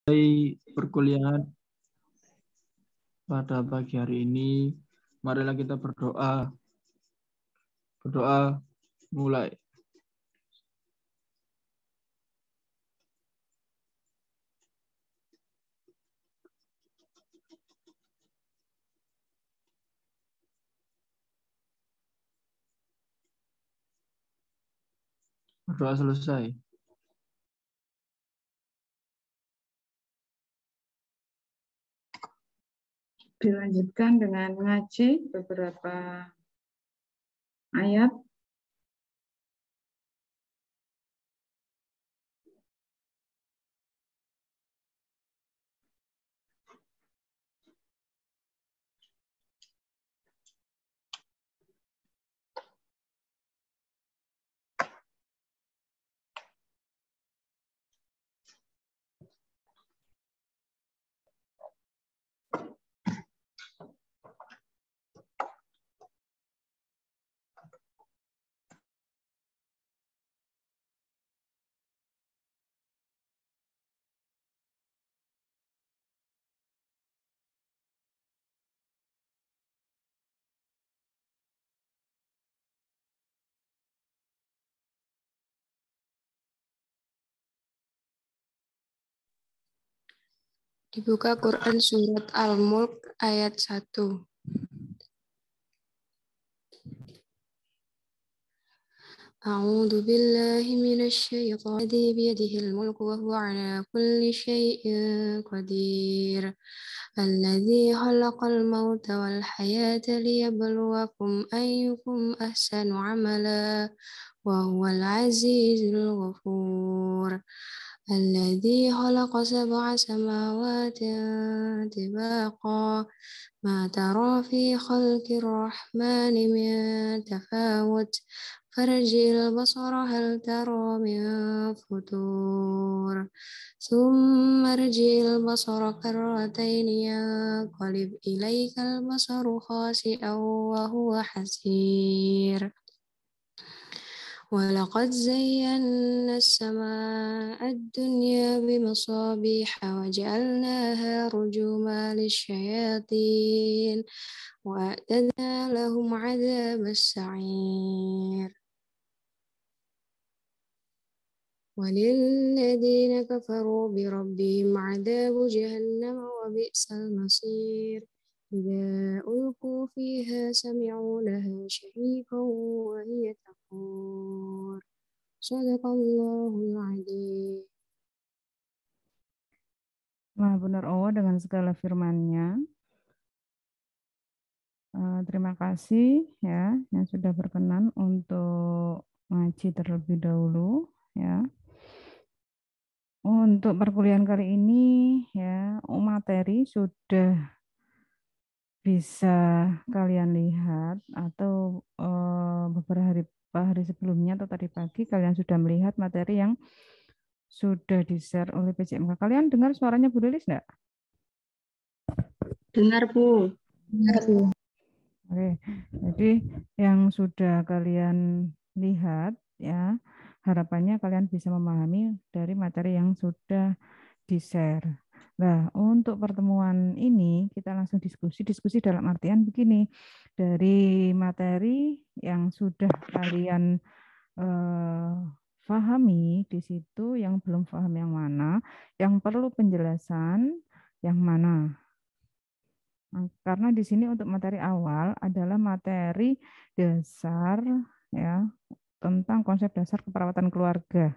Perkuliahan pada pagi hari ini. Marilah kita berdoa. Berdoa mulai. Berdoa selesai. Dilanjutkan dengan ngaji beberapa ayat. Dibuka Quran Surat Al-Mulk ayat 1. A'udzu billahi minasy syaithanir rajim. Biyadihil mulku wa huwa 'ala kulli syai'in qadir. Alladzi khalaqal mauta wal hayata liyabluwakum ayyukum ahsanu 'amala wa huwal 'azizul ghafur. Alladzi khalaqa sab'a samawati tibaqa ma tara fi khalqir rahmani min tafawut farji'il basara hal tara min futur thumma arji'il basara karrataini yanqalib ilaikal basaru khasi'an wa huwa hasir. ولقد زينا السماء الدنيا بمصابيح وجعلناها رجوما للشياطين وأعتدنا لهم عذاب السعير وللذين كفروا بربهم عذاب جهنم وبئس المصير إذا ألقوا فيها سمعوا لها شهيقا وهي تفور صدق الله العظيم. Maha benar Allah dengan segala firman-Nya. Terima kasih ya yang sudah berkenan untuk ngaji terlebih dahulu ya. Untuk perkuliahan kali ini ya materi sudah bisa kalian lihat atau beberapa hari sebelumnya atau tadi pagi kalian sudah melihat materi yang sudah di-share oleh PJMK. Kalian dengar suaranya Bu Delis enggak? Dengar, Bu. Dengar, Bu. Oke, jadi yang sudah kalian lihat ya, harapannya kalian bisa memahami dari materi yang sudah di-share. Nah, untuk pertemuan ini kita langsung diskusi dalam artian begini, dari materi yang sudah kalian pahami di situ, yang belum paham yang mana, yang perlu penjelasan yang mana. Karena di sini untuk materi awal adalah materi dasar ya tentang konsep dasar keperawatan keluarga.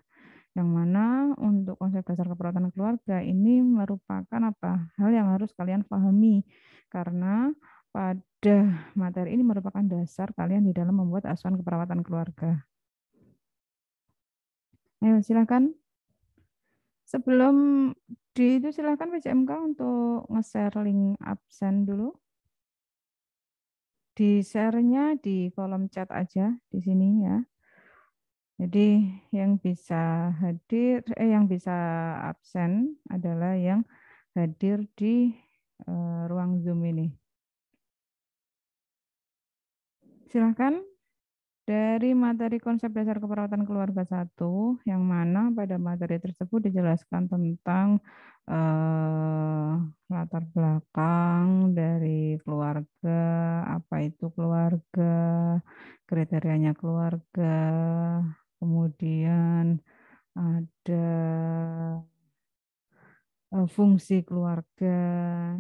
Yang mana untuk konsep dasar keperawatan keluarga ini merupakan apa? Hal yang harus kalian pahami karena pada materi ini merupakan dasar kalian di dalam membuat asuhan keperawatan keluarga. Ayo silakan. Sebelum itu silakan PJMK untuk nge-share link absen dulu. Di-share-nya di kolom chat aja di sini ya. Jadi yang bisa hadir, yang bisa absen adalah yang hadir di ruang Zoom ini. Silakan dari materi konsep dasar keperawatan keluarga 1, yang mana pada materi tersebut dijelaskan tentang latar belakang dari keluarga, apa itu keluarga, kriterianya keluarga, kemudian ada fungsi keluarga,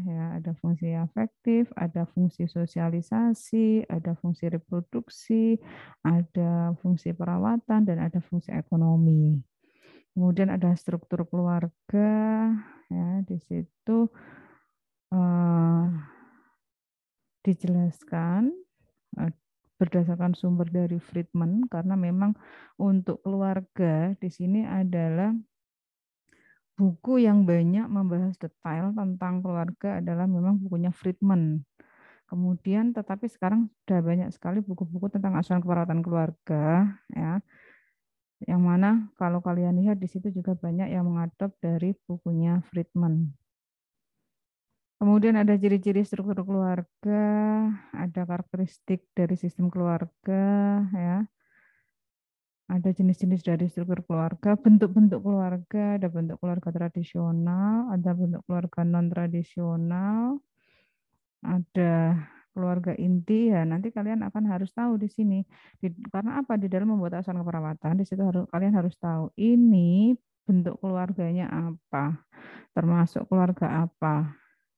ya, ada fungsi afektif, ada fungsi sosialisasi, ada fungsi reproduksi, ada fungsi perawatan, dan ada fungsi ekonomi. Kemudian ada struktur keluarga, ya, di situ dijelaskan berdasarkan sumber dari Friedman, karena memang untuk keluarga di sini adalah buku yang banyak membahas detail tentang keluarga adalah memang bukunya Friedman. Kemudian tetapi sekarang sudah banyak sekali buku-buku tentang asuhan keperawatan keluarga, ya. Yang mana kalau kalian lihat di situ juga banyak yang mengadop dari bukunya Friedman. Kemudian ada ciri-ciri struktur keluarga, ada karakteristik dari sistem keluarga, ya. Ada jenis-jenis dari struktur keluarga, bentuk-bentuk keluarga, ada bentuk keluarga tradisional, ada bentuk keluarga non-tradisional, ada keluarga inti, ya nanti kalian akan harus tahu di sini. Karena apa? Di dalam membuat asuhan keperawatan, di situ kalian harus tahu ini bentuk keluarganya apa, termasuk keluarga apa.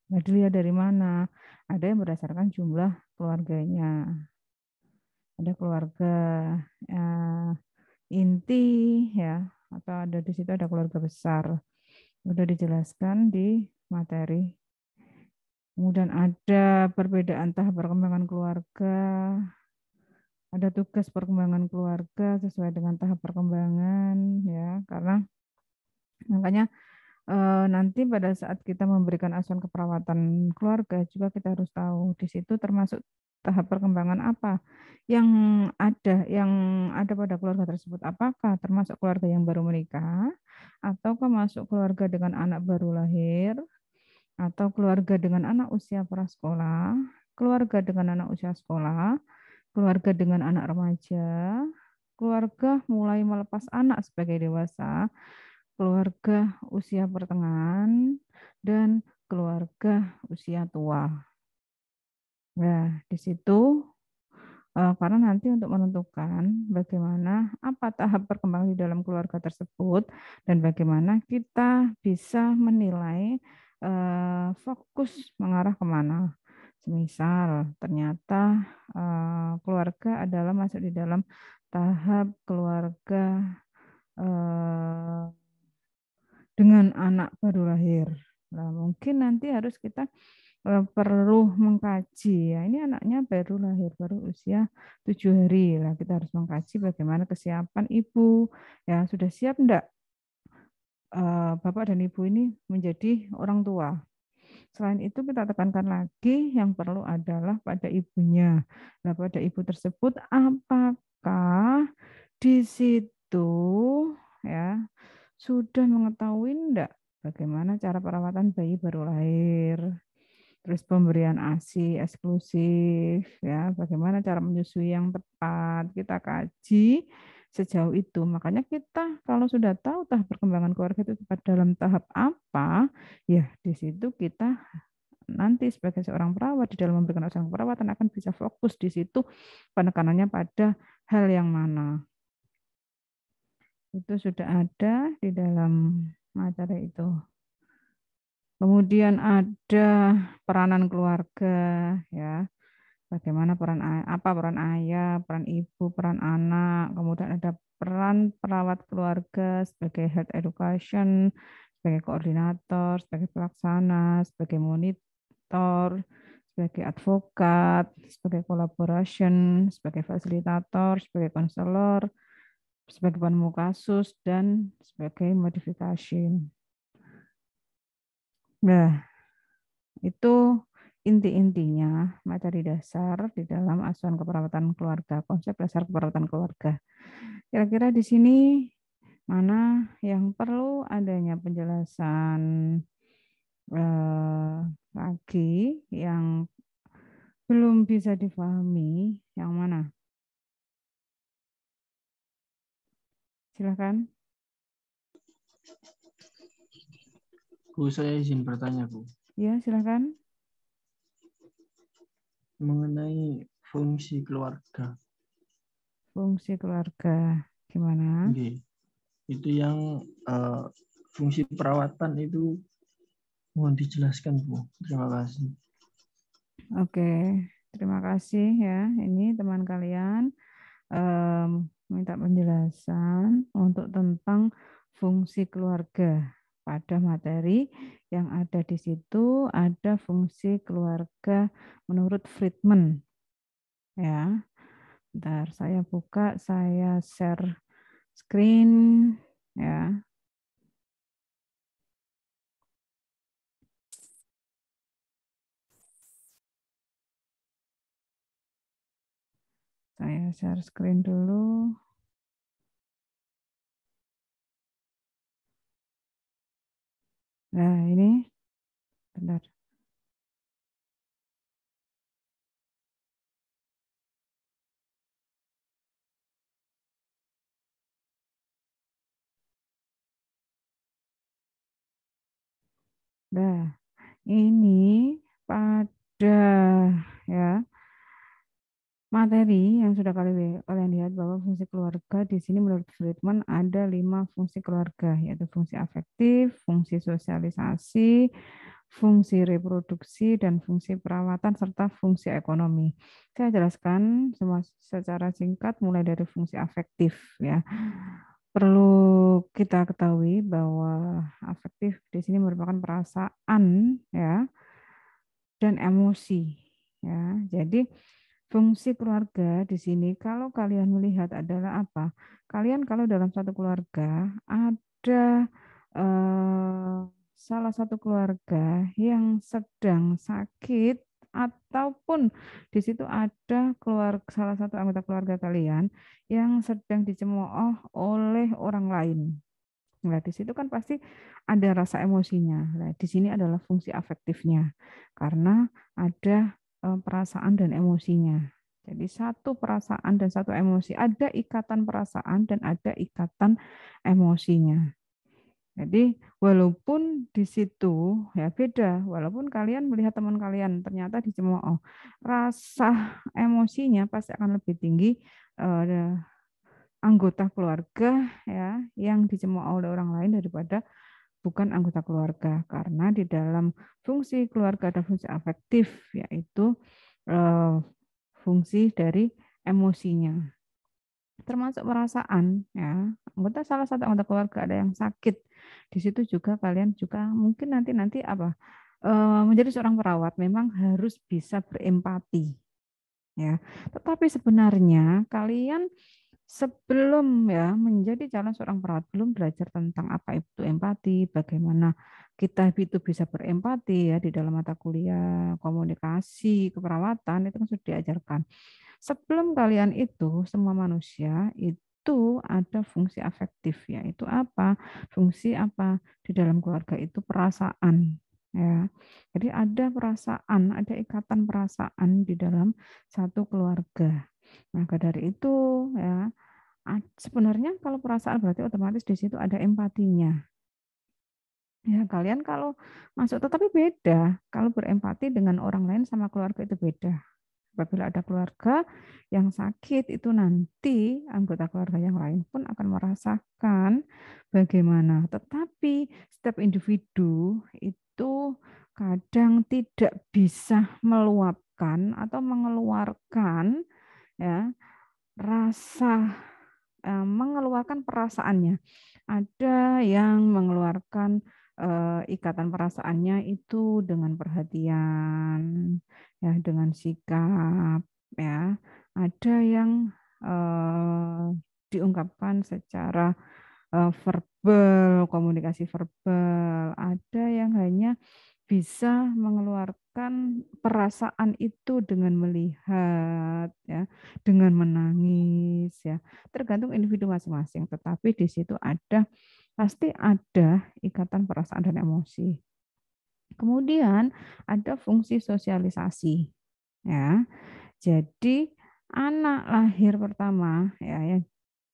Nah, dilihat dari mana? Ada yang berdasarkan jumlah keluarganya. Ada keluarga inti, ya, atau ada di situ ada keluarga besar. Sudah dijelaskan di materi. Kemudian ada perbedaan tahap perkembangan keluarga, ada tugas perkembangan keluarga sesuai dengan tahap perkembangan, ya, karena makanya nanti pada saat kita memberikan asuhan keperawatan keluarga juga kita harus tahu di situ termasuk tahap perkembangan apa yang ada pada keluarga tersebut, apakah termasuk keluarga yang baru menikah, ataukah masuk keluarga dengan anak baru lahir, atau keluarga dengan anak usia prasekolah, keluarga dengan anak usia sekolah, keluarga dengan anak remaja, keluarga mulai melepas anak sebagai dewasa, keluarga usia pertengahan, dan keluarga usia tua. Nah, di situ karena nanti untuk menentukan bagaimana apa tahap perkembangan di dalam keluarga tersebut dan bagaimana kita bisa menilai fokus mengarah kemana. Semisal ternyata keluarga adalah masuk di dalam tahap keluarga dengan anak baru lahir. Nah, mungkin nanti harus kita perlu mengkaji, ya, ini anaknya baru lahir, baru usia 7 hari. Lah, kita harus mengkaji bagaimana kesiapan ibu, ya, sudah siap enggak bapak dan ibu ini menjadi orang tua. Selain itu kita tekankan lagi yang perlu adalah pada ibunya. Nah, pada ibu tersebut apakah di situ, ya, sudah mengetahui enggak bagaimana cara perawatan bayi baru lahir, terus pemberian ASI eksklusif, ya, bagaimana cara menyusui yang tepat, kita kaji sejauh itu. Makanya kita kalau sudah tahu tahap perkembangan keluarga itu dalam tahap apa, ya di situ kita nanti sebagai seorang perawat di dalam memberikan asuhan perawatan akan bisa fokus di situ penekanannya pada hal yang mana. Itu sudah ada di dalam materi itu. Kemudian ada peranan keluarga, ya. Bagaimana peran ayah, peran ibu, peran anak, kemudian ada peran perawat keluarga sebagai health education, sebagai koordinator, sebagai pelaksana, sebagai monitor, sebagai advokat, sebagai collaboration, sebagai fasilitator, sebagai konselor, sebagai penemu kasus, dan sebagai modifikasi. Nah, itu inti-intinya materi dasar di dalam asuhan keperawatan keluarga, konsep dasar keperawatan keluarga. Kira-kira di sini mana yang perlu adanya penjelasan lagi yang belum bisa dipahami, yang mana? Silakan. Bu, saya izin bertanya, Bu. Ya, silakan. Mengenai fungsi keluarga. Fungsi keluarga gimana? Oke. Itu yang fungsi perawatan itu mohon dijelaskan, Bu. Terima kasih. Oke, terima kasih ya. Ini teman kalian minta penjelasan untuk tentang fungsi keluarga. Pada materi yang ada di situ ada fungsi keluarga menurut Friedman. Ya, bentar saya buka, saya share screen ya. Saya share screen dulu. Nah, ini bentar. Nah, ini pada ya materi yang sudah kalian lihat bahwa fungsi keluarga di sini menurut Friedman ada 5 fungsi keluarga, yaitu fungsi afektif, fungsi sosialisasi, fungsi reproduksi, dan fungsi perawatan serta fungsi ekonomi. Saya jelaskan semua secara singkat mulai dari fungsi afektif ya. Perlu kita ketahui bahwa afektif di sini merupakan perasaan ya dan emosi ya. Jadi fungsi keluarga di sini kalau kalian melihat adalah apa? Kalian kalau dalam satu keluarga ada salah satu keluarga yang sedang sakit ataupun di situ ada salah satu anggota keluarga kalian yang sedang dicemooh oleh orang lain. Nah, di situ kan pasti ada rasa emosinya. Nah, di sini adalah fungsi afektifnya karena ada perasaan dan emosinya. Jadi satu perasaan dan satu emosi, ada ikatan perasaan dan ada ikatan emosinya. Jadi walaupun di situ ya beda, walaupun kalian melihat teman kalian ternyata dicemooh, rasa emosinya pasti akan lebih tinggi anggota keluarga ya yang dicemooh oleh orang lain daripada bukan anggota keluarga, karena di dalam fungsi keluarga ada fungsi afektif yaitu fungsi dari emosinya termasuk perasaan ya. Salah satu anggota keluarga ada yang sakit, di situ juga kalian juga mungkin nanti apa menjadi seorang perawat memang harus bisa berempati ya, tetapi sebenarnya kalian sebelum ya menjadi calon seorang perawat belum belajar tentang apa itu empati, bagaimana kita itu bisa berempati ya di dalam mata kuliah komunikasi keperawatan itu kan sudah diajarkan. Sebelum kalian itu semua manusia itu ada fungsi afektif yaitu apa? Fungsi apa di dalam keluarga itu perasaan ya. Jadi ada perasaan, ada ikatan perasaan di dalam satu keluarga. Maka dari itu ya sebenarnya kalau perasaan berarti otomatis di situ ada empatinya. Ya, kalian kalau masuk tetapi beda. Kalau berempati dengan orang lain sama keluarga itu beda. Apabila ada keluarga yang sakit itu nanti anggota keluarga yang lain pun akan merasakan bagaimana. Tetapi setiap individu itu kadang tidak bisa meluapkan atau mengeluarkan ya rasa mengeluarkan perasaannya. Ada yang mengeluarkan ikatan perasaannya itu dengan perhatian, ya, dengan sikap, ya. Ada yang diungkapkan secara verbal, komunikasi verbal. Ada yang hanya bisa mengeluarkan perasaan itu dengan melihat ya, dengan menangis ya. Tergantung individu masing-masing, tetapi di situ pasti ada ikatan perasaan dan emosi. Kemudian ada fungsi sosialisasi ya. Jadi anak lahir pertama ya yang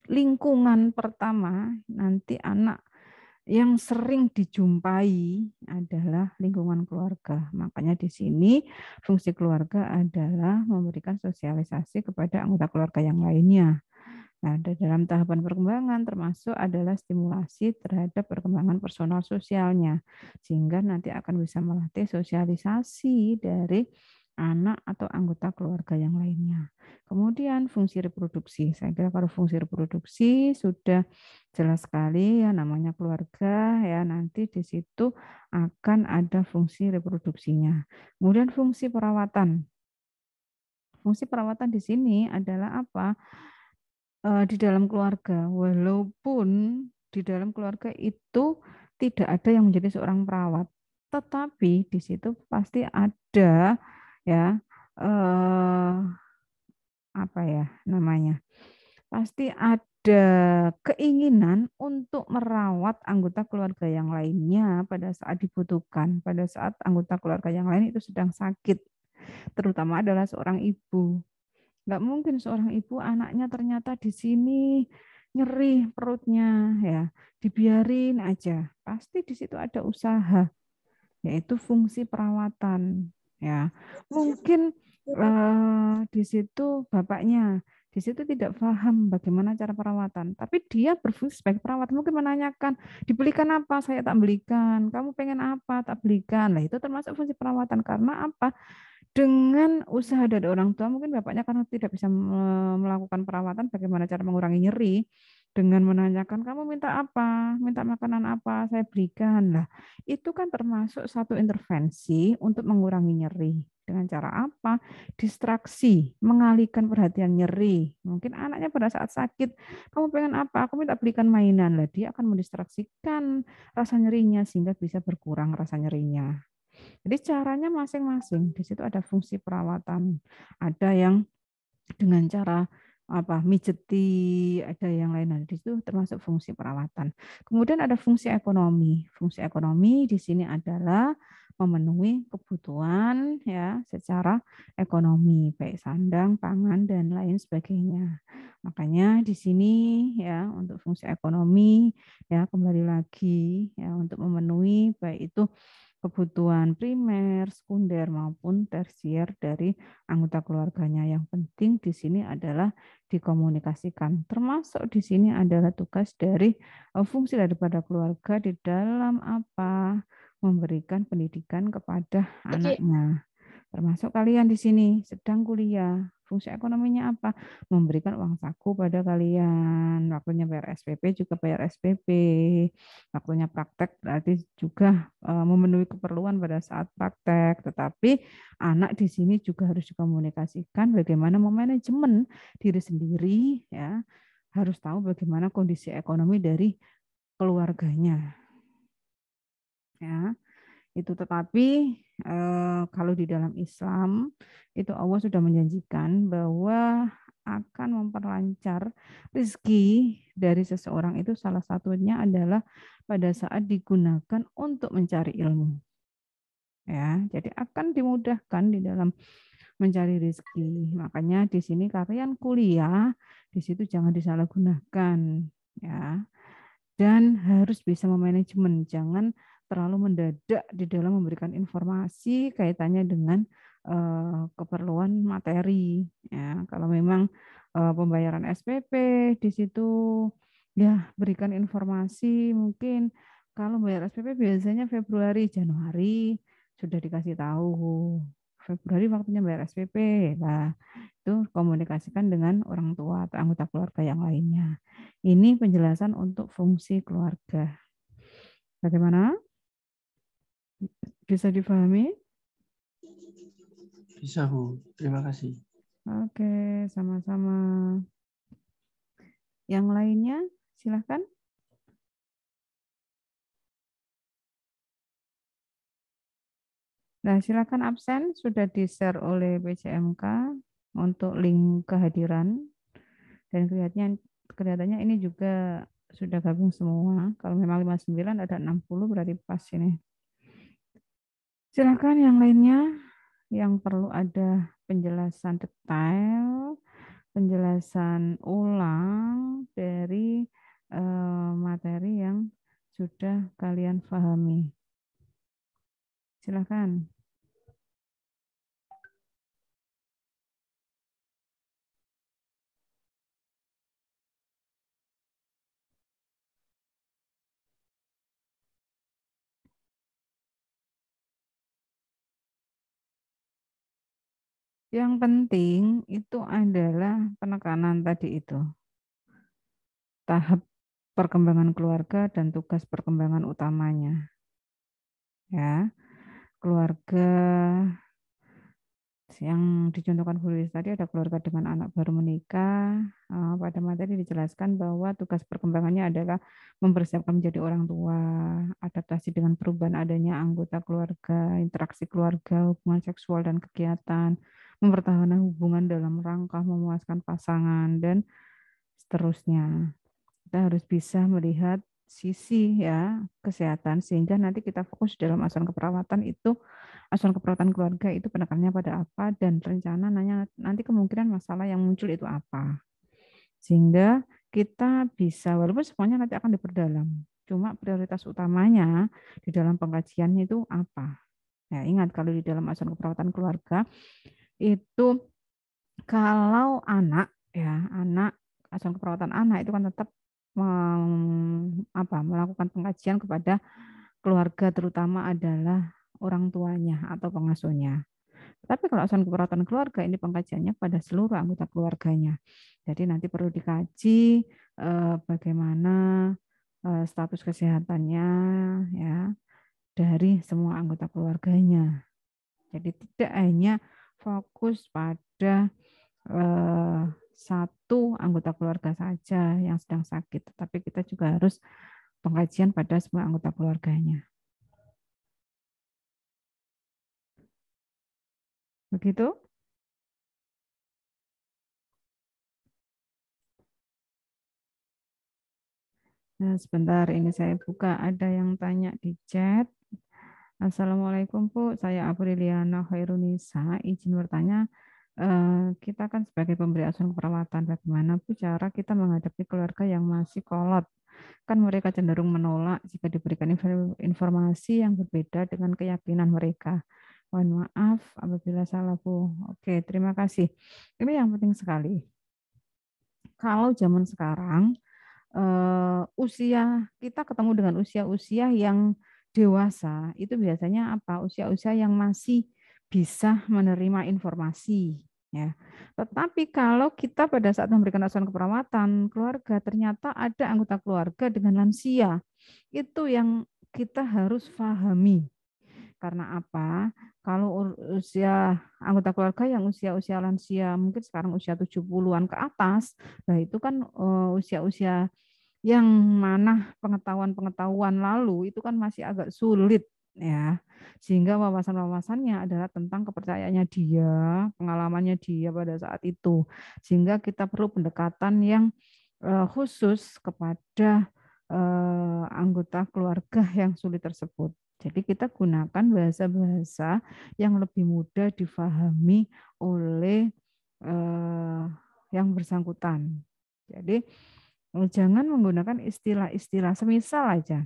lingkungan pertama nanti anak yang sering dijumpai adalah lingkungan keluarga. Makanya di sini fungsi keluarga adalah memberikan sosialisasi kepada anggota keluarga yang lainnya. Nah, dalam tahapan perkembangan termasuk adalah stimulasi terhadap perkembangan personal sosialnya, sehingga nanti akan bisa melatih sosialisasi dari anak atau anggota keluarga yang lainnya. Kemudian fungsi reproduksi. Saya kira kalau fungsi reproduksi sudah jelas sekali ya, namanya keluarga ya, nanti di situ akan ada fungsi reproduksinya. Kemudian fungsi perawatan. Fungsi perawatan di sini adalah apa? Di dalam keluarga, walaupun di dalam keluarga itu tidak ada yang menjadi seorang perawat, tetapi di situ pasti ada ya apa ya namanya, pasti ada keinginan untuk merawat anggota keluarga yang lainnya pada saat dibutuhkan, pada saat anggota keluarga yang lain itu sedang sakit, terutama adalah seorang ibu. Nggak mungkin seorang ibu anaknya ternyata di sini nyeri perutnya ya, dibiarin aja. Pasti di situ ada usaha, yaitu fungsi perawatan ya. Mungkin di situ bapaknya di situ tidak paham bagaimana cara perawatan, tapi dia berfungsi sebagai perawat, mungkin menanyakan, dibelikan apa, saya tak belikan, kamu pengen apa, tak belikan. Lah itu termasuk fungsi perawatan, karena apa? Dengan usaha dari orang tua, mungkin bapaknya karena tidak bisa melakukan perawatan, bagaimana cara mengurangi nyeri, dengan menanyakan kamu minta apa, minta makanan apa, saya berikan. Lah itu kan termasuk satu intervensi untuk mengurangi nyeri. Dengan cara apa? Distraksi, mengalihkan perhatian nyeri. Mungkin anaknya pada saat sakit, kamu pengen apa, aku minta belikan mainan. Lah dia akan mendistraksikan rasa nyerinya sehingga bisa berkurang rasa nyerinya. Jadi caranya masing-masing. Di situ ada fungsi perawatan. Ada yang dengan cara mijeti, ada yang lain. Nah, di situ termasuk fungsi perawatan. Kemudian ada fungsi ekonomi. Fungsi ekonomi di sini adalah memenuhi kebutuhan ya secara ekonomi, baik sandang, pangan dan lain sebagainya. Makanya di sini ya untuk fungsi ekonomi ya kembali lagi ya untuk memenuhi baik itu kebutuhan primer, sekunder maupun tersier dari anggota keluarganya. Yang penting di sini adalah dikomunikasikan. Termasuk di sini adalah tugas dari fungsi daripada keluarga di dalam apa? Memberikan pendidikan kepada anaknya. Termasuk kalian di sini sedang kuliah. Fungsi ekonominya apa? Memberikan uang saku pada kalian. Waktunya bayar SPP juga bayar SPP. Waktunya praktek berarti juga memenuhi keperluan pada saat praktek. Tetapi anak di sini juga harus dikomunikasikan bagaimana memanajemen diri sendiri ya. Harus tahu bagaimana kondisi ekonomi dari keluarganya. Ya. Itu tetapi kalau di dalam Islam itu Allah sudah menjanjikan bahwa akan memperlancar rezeki dari seseorang itu salah satunya adalah pada saat digunakan untuk mencari ilmu. Ya, jadi akan dimudahkan di dalam mencari rezeki. Makanya di sini kalian kuliah, di situ jangan disalahgunakan ya. Dan harus bisa memanajemen, jangan terlalu mendadak di dalam memberikan informasi kaitannya dengan keperluan materi. Ya, kalau memang pembayaran SPP di situ ya berikan informasi, mungkin kalau bayar SPP biasanya Februari, Januari sudah dikasih tahu. Februari waktunya bayar SPP. Nah, itu komunikasikan dengan orang tua atau anggota keluarga yang lainnya. Ini penjelasan untuk fungsi keluarga. Bagaimana? Bisa dipahami? Bisa, Bu. Terima kasih. Oke, sama-sama. Yang lainnya, silahkan. Nah, silakan absen. Sudah di-share oleh BCMK untuk link kehadiran. Dan kelihatannya ini juga sudah gabung semua. Kalau memang 59 ada 60 berarti pas ini. Silakan yang lainnya yang perlu ada penjelasan detail penjelasan ulang dari materi yang sudah kalian pahami. Silakan. Yang penting itu adalah penekanan tadi itu. Tahap perkembangan keluarga dan tugas perkembangan utamanya. Ya. Keluarga yang dicontohkan Bu Lilis tadi ada keluarga dengan anak baru menikah. Pada materi dijelaskan bahwa tugas perkembangannya adalah mempersiapkan menjadi orang tua, adaptasi dengan perubahan adanya anggota keluarga, interaksi keluarga, hubungan seksual dan kegiatan, mempertahankan hubungan dalam rangka memuaskan pasangan, dan seterusnya. Kita harus bisa melihat sisi ya kesehatan sehingga nanti kita fokus dalam asuhan keperawatan itu, asuhan keperawatan keluarga itu penekanannya pada apa dan rencana nanti kemungkinan masalah yang muncul itu apa, sehingga kita bisa, walaupun semuanya nanti akan diperdalam, cuma prioritas utamanya di dalam pengkajiannya itu apa. Ya, ingat kalau di dalam asuhan keperawatan keluarga itu kalau anak asuhan keperawatan anak itu kan tetap melakukan pengkajian kepada keluarga, terutama adalah orang tuanya atau pengasuhnya. Tapi kalau asuhan keperawatan keluarga ini pengkajiannya pada seluruh anggota keluarganya. Jadi nanti perlu dikaji bagaimana status kesehatannya ya dari semua anggota keluarganya. Jadi tidak hanya fokus pada satu anggota keluarga saja yang sedang sakit, tetapi kita juga harus pengkajian pada semua anggota keluarganya. Begitu? Nah, sebentar ini saya buka, ada yang tanya di chat. Assalamualaikum Bu, saya Apriliana Khairunisa, izin bertanya, kita kan sebagai pemberi asuhan keperawatan, bagaimana Bu cara kita menghadapi keluarga yang masih kolot? Kan mereka cenderung menolak jika diberikan informasi yang berbeda dengan keyakinan mereka. Mohon maaf apabila salah Bu. Oke, terima kasih. Ini yang penting sekali. Kalau zaman sekarang, usia kita ketemu dengan usia-usia yang dewasa, itu biasanya apa? Usia-usia yang masih bisa menerima informasi. Ya. Tetapi kalau kita pada saat memberikan asuhan keperawatan keluarga, ternyata ada anggota keluarga dengan lansia, itu yang kita harus pahami. Karena apa? Kalau usia anggota keluarga yang usia-usia lansia, mungkin sekarang usia 70-an ke atas, nah itu kan usia-usia yang mana pengetahuan-pengetahuan lalu itu kan masih agak sulit ya, sehingga wawasan-wawasannya adalah tentang kepercayaannya dia, pengalamannya dia pada saat itu, sehingga kita perlu pendekatan yang khusus kepada anggota keluarga yang sulit tersebut. Jadi kita gunakan bahasa-bahasa yang lebih mudah difahami oleh yang bersangkutan. Jadi jangan menggunakan istilah-istilah semisal aja.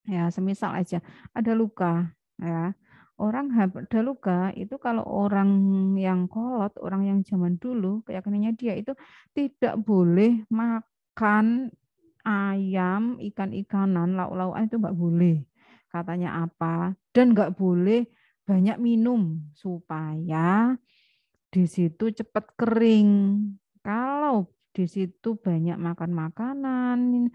Ya, semisal aja ada luka ya. Orang ada luka itu kalau orang yang kolot, orang yang zaman dulu keyakinannya dia itu tidak boleh makan ayam, ikan-ikanan, lauk-laukan itu enggak boleh. Katanya apa? Dan enggak boleh banyak minum supaya di situ cepat kering. Kalau di situ banyak makan makanan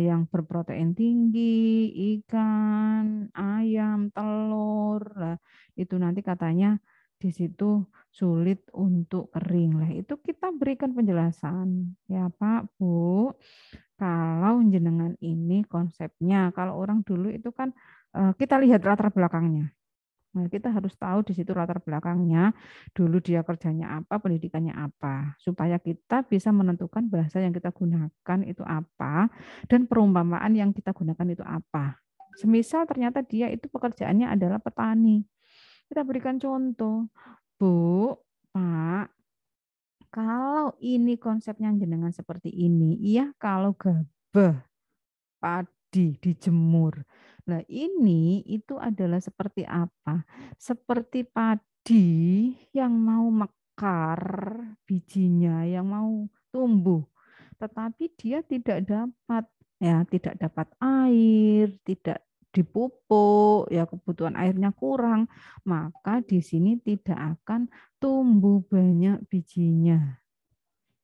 yang berprotein tinggi, ikan, ayam, telur, lah itu nanti katanya di situ sulit untuk kering. Lah itu kita berikan penjelasan ya Pak, Bu. Kalau jenengan ini konsepnya, kalau orang dulu itu kan kita lihat latar belakangnya. Nah, kita harus tahu di situ latar belakangnya, dulu dia kerjanya apa, pendidikannya apa, supaya kita bisa menentukan bahasa yang kita gunakan itu apa, dan perumpamaan yang kita gunakan itu apa. Semisal ternyata dia itu pekerjaannya adalah petani. Kita berikan contoh, Bu, Pak, kalau ini konsepnya jenengan seperti ini, iya kalau gabah padi dijemur. Nah, ini itu adalah seperti apa? Seperti padi yang mau mekar bijinya, yang mau tumbuh, tetapi dia tidak dapat tidak dapat air, tidak dipupuk, ya kebutuhan airnya kurang, maka di sini tidak akan tumbuh banyak bijinya.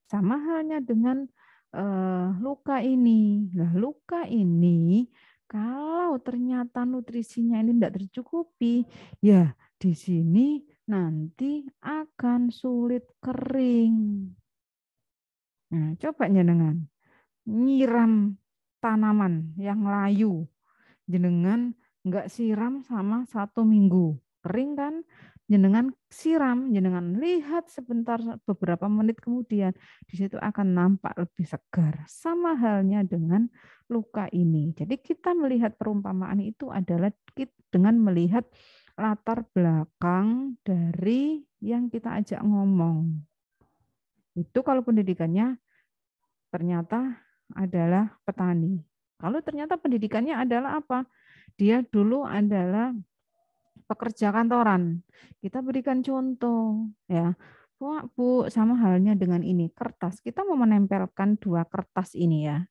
Sama halnya dengan luka ini. Nah, luka ini kalau ternyata nutrisinya ini tidak tercukupi, ya di sini nanti akan sulit kering. Nah, coba jenengan nyiram tanaman yang layu, jenengan enggak siram sama 1 minggu, kering kan? Jenengan siram, jenengan lihat sebentar beberapa menit kemudian di situ akan nampak lebih segar. Sama halnya dengan luka ini. Jadi kita melihat perumpamaan itu adalah dengan melihat latar belakang dari yang kita ajak ngomong. Itu kalau pendidikannya ternyata adalah petani. Kalau ternyata pendidikannya adalah apa? Dia dulu adalah pekerja kantoran. Kita berikan contoh ya. Bu, sama halnya dengan ini kertas. Kita mau menempelkan 2 kertas ini ya.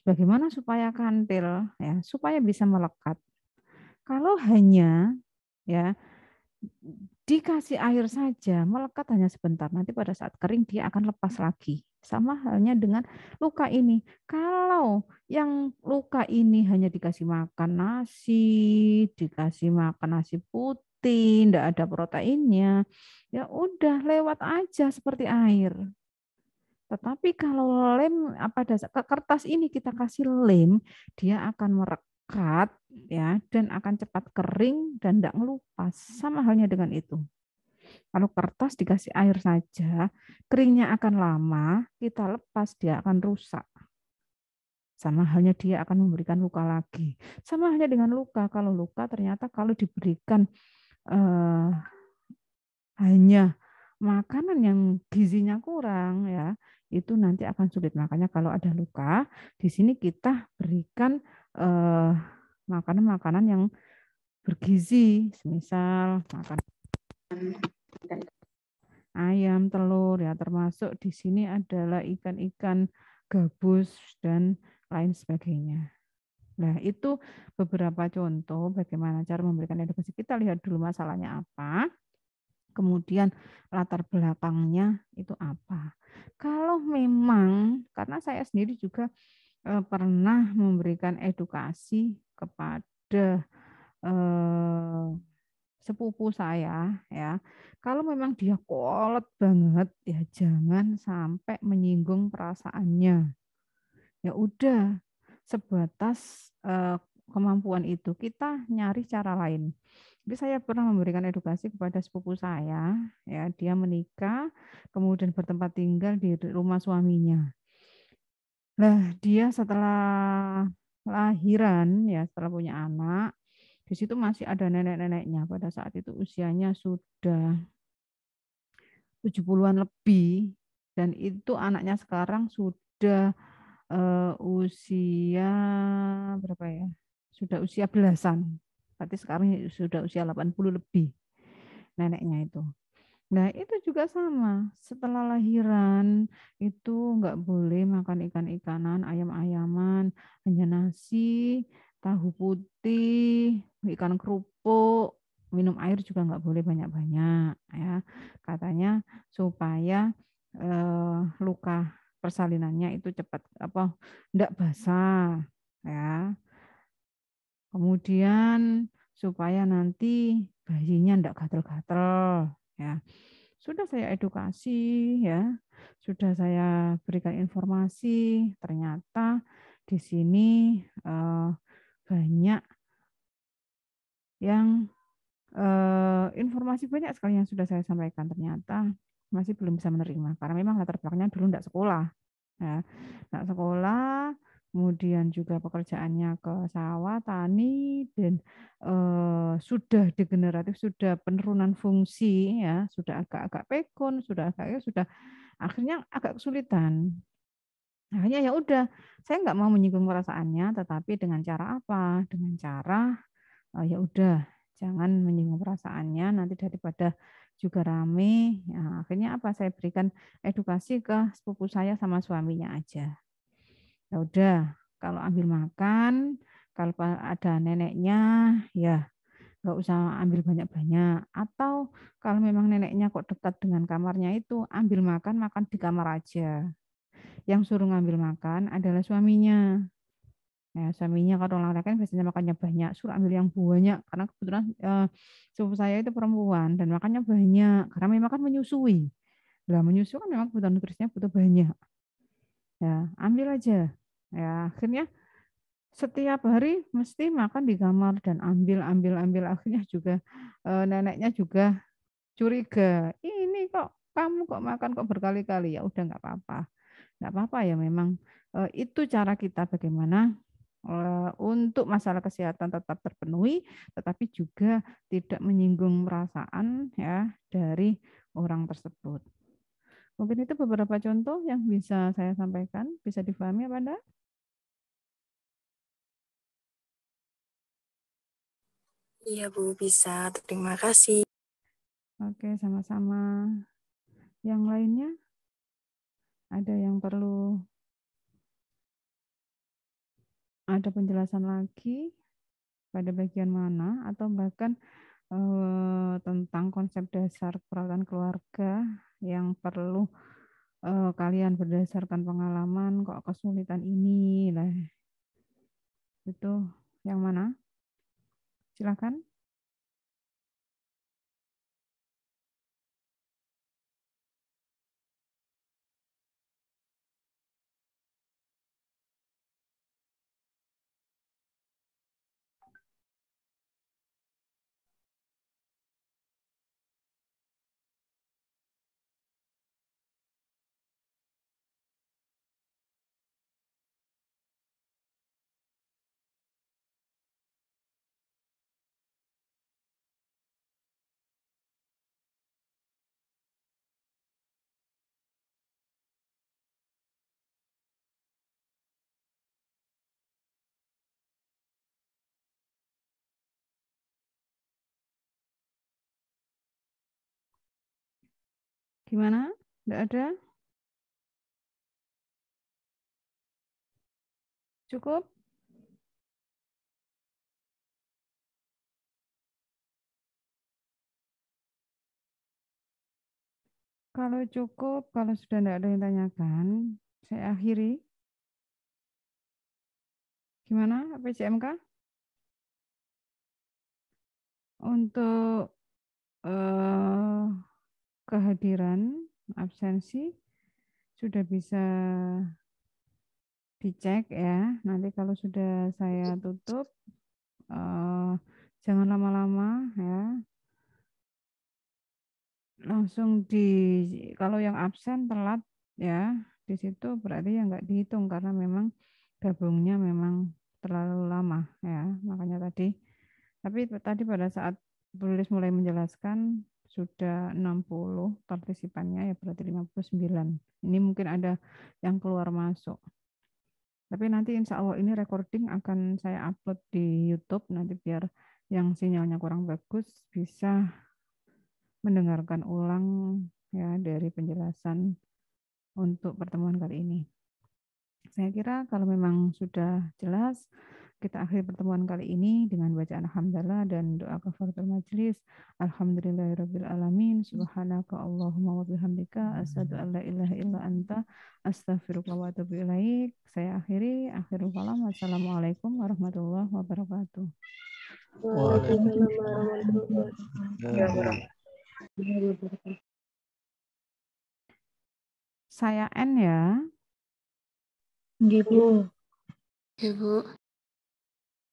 Bagaimana supaya kantil ya, supaya bisa melekat. Kalau hanya ya dikasih air saja, melekat hanya sebentar. Nanti pada saat kering dia akan lepas lagi. Sama halnya dengan luka ini. Kalau yang luka ini hanya dikasih makan nasi, dikasih makan nasi putih, tidak ada proteinnya, ya udah lewat aja seperti air. Tetapi kalau lem pada kertas ini kita kasih lem, dia akan merekat ya dan akan cepat kering dan tidak ngelupas. Sama halnya dengan itu. Kalau kertas dikasih air saja, keringnya akan lama, kita lepas dia akan rusak. Sama halnya dia akan memberikan luka lagi. Sama halnya dengan luka. Kalau luka ternyata kalau diberikan hanya makanan yang gizinya kurang ya, itu nanti akan sulit. Makanya kalau ada luka, di sini kita berikan makanan-makanan yang bergizi, semisal makan ayam, telur ya, termasuk di sini adalah ikan-ikan gabus dan lain sebagainya. Nah, itu beberapa contoh bagaimana cara memberikan edukasi. Kita lihat dulu masalahnya apa, kemudian latar belakangnya itu apa. Kalau memang, karena saya sendiri juga pernah memberikan edukasi kepada sepupu saya ya, kalau memang dia kolot banget ya jangan sampai menyinggung perasaannya. Ya udah sebatas kemampuan itu kita nyari cara lain. Jadi saya pernah memberikan edukasi kepada sepupu saya ya, dia menikah kemudian bertempat tinggal di rumah suaminya. Nah, dia setelah lahiran ya, setelah punya anak, di situ masih ada nenek-neneknya. Pada saat itu usianya sudah 70-an lebih dan itu anaknya sekarang sudah usia berapa ya? Sudah usia belasan. Berarti sekarang sudah usia 80 lebih neneknya itu. Nah, itu juga sama. Setelah lahiran itu nggak boleh makan ikan-ikanan, ayam-ayaman, hanya nasi, tahu putih, ikan kerupuk, minum air juga nggak boleh banyak-banyak ya. Katanya supaya luka persalinannya itu cepat enggak basah ya. Kemudian supaya nanti bayinya enggak gatel-gatel ya. Sudah saya edukasi ya, sudah saya berikan informasi, ternyata di sini banyak yang informasi banyak sekali yang sudah saya sampaikan, ternyata masih belum bisa menerima karena memang latar belakangnya dulu enggak sekolah ya, enggak sekolah, kemudian juga pekerjaannya ke sawah, tani, dan sudah degeneratif, sudah penurunan fungsi, ya, sudah agak-agak pekun, sudah akhirnya agak kesulitan. Akhirnya ya udah, saya nggak mau menyinggung perasaannya, tetapi dengan cara apa? Dengan cara ya udah, jangan menyinggung perasaannya, nanti daripada juga rame. Ya, akhirnya apa? Saya berikan edukasi ke sepupu saya sama suaminya aja. Ya udah, kalau ambil makan, kalau ada neneknya, ya nggak usah ambil banyak-banyak. Atau kalau memang neneknya kok dekat dengan kamarnya itu, ambil makan di kamar aja. Yang suruh ngambil makan adalah suaminya. Ya, suaminya kalau orang laki kan biasanya makannya banyak, suruh ambil yang banyak karena kebetulan sepupu saya itu perempuan dan makannya banyak karena memang kan menyusui. Lah menyusui kan memang kebutuhan nutrisinya butuh banyak. Ya, ambil aja. Ya, akhirnya setiap hari mesti makan di kamar dan ambil akhirnya juga neneknya juga curiga. Ini kok kamu kok makan kok berkali-kali, ya udah nggak apa-apa. Nggak apa-apa ya memang itu cara kita bagaimana untuk masalah kesehatan tetap terpenuhi, tetapi juga tidak menyinggung perasaan ya dari orang tersebut. Mungkin itu beberapa contoh yang bisa saya sampaikan, bisa difahami apa enggak? Iya Bu, bisa. Terima kasih. Oke, sama-sama. Yang lainnya ada yang perlu ada penjelasan lagi pada bagian mana atau bahkan tentang konsep dasar perawatan keluarga yang perlu kalian berdasarkan pengalaman kok kesulitan ini lah. Itu yang mana? Silakan. Gimana? Tidak ada? Cukup? Kalau cukup, kalau sudah tidak ada yang tanyakan, saya akhiri. Gimana PCMK? Untuk kehadiran absensi sudah bisa dicek ya. Nanti kalau sudah saya tutup, jangan lama-lama ya. Langsung kalau yang absen telat ya, di situ berarti ya nggak dihitung karena memang gabungnya memang terlalu lama ya. Makanya tapi tadi pada saat penulis mulai menjelaskan sudah 60 partisipannya ya berarti 59. Ini mungkin ada yang keluar masuk. Tapi nanti insya Allah ini recording akan saya upload di YouTube nanti biar yang sinyalnya kurang bagus bisa mendengarkan ulang ya dari penjelasan untuk pertemuan kali ini. Saya kira kalau memang sudah jelas, kita akhiri pertemuan kali ini dengan bacaan alhamdulillah dan doa kafaratul majelis. Alhamdulillahirabbil alamin. Subhanaka Allahumma wa bihamdika asyhadu an la ilaha illa anta astaghfiruka wa atubu ilaik. Saya akhiri akhirul kalam. Wassalamualaikum warahmatullahi wabarakatuh. Waalaikumsalam Ya, Saya N ya. Nggih, Bu. Ya Bu.